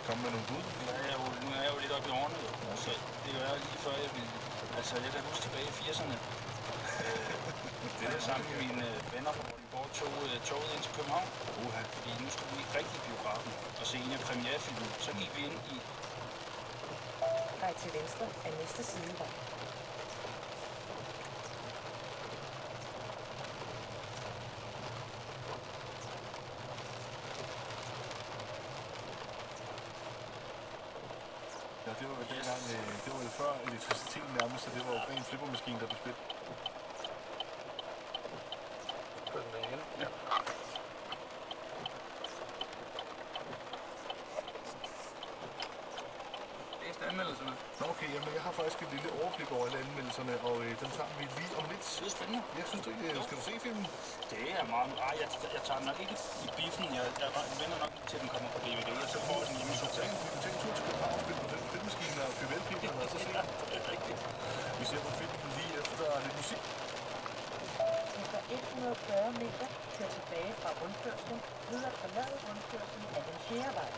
komme med nogle bud? Ja, nu er jeg jo lidt oppe i årene, så det er jo lige før jeg vil... Altså, jeg kan huske tilbage i 80'erne. Det er sammen med mine venner fra Vordingborg tog toget ind til København. Fordi nu skulle vi rigtig i biografen og se en af premierefilmen. Så gik vi ind i... Drej til venstre af næste sidevej. Ja, det var vel dengang, det var vel før elektriciteten nærmest, så det var jo en flippermaskine, der blev spillet. På den igen. Ja. Læste anmeldelserne. Nå okay, jamen jeg har faktisk et lille overblik over alle anmeldelserne, og dem tager vi lige om lidt. Det er spændende. Jeg synes du ikke, skal du se filmen? Det er meget... jeg tager den nok ikke i biffen. Jeg venter nok til den kommer på DVD, og så får jeg den hjemme i sofaen. Vi kan tage en tur til København og spille på den filmmaskine og købe elpilerne, og så se. Ja, det er rigtigt. Vi ser på filmen lige efter lidt musik. Efter 140 meter kør tilbage fra rundkørslen, videre forlade rundkørslen af den fjerde vej.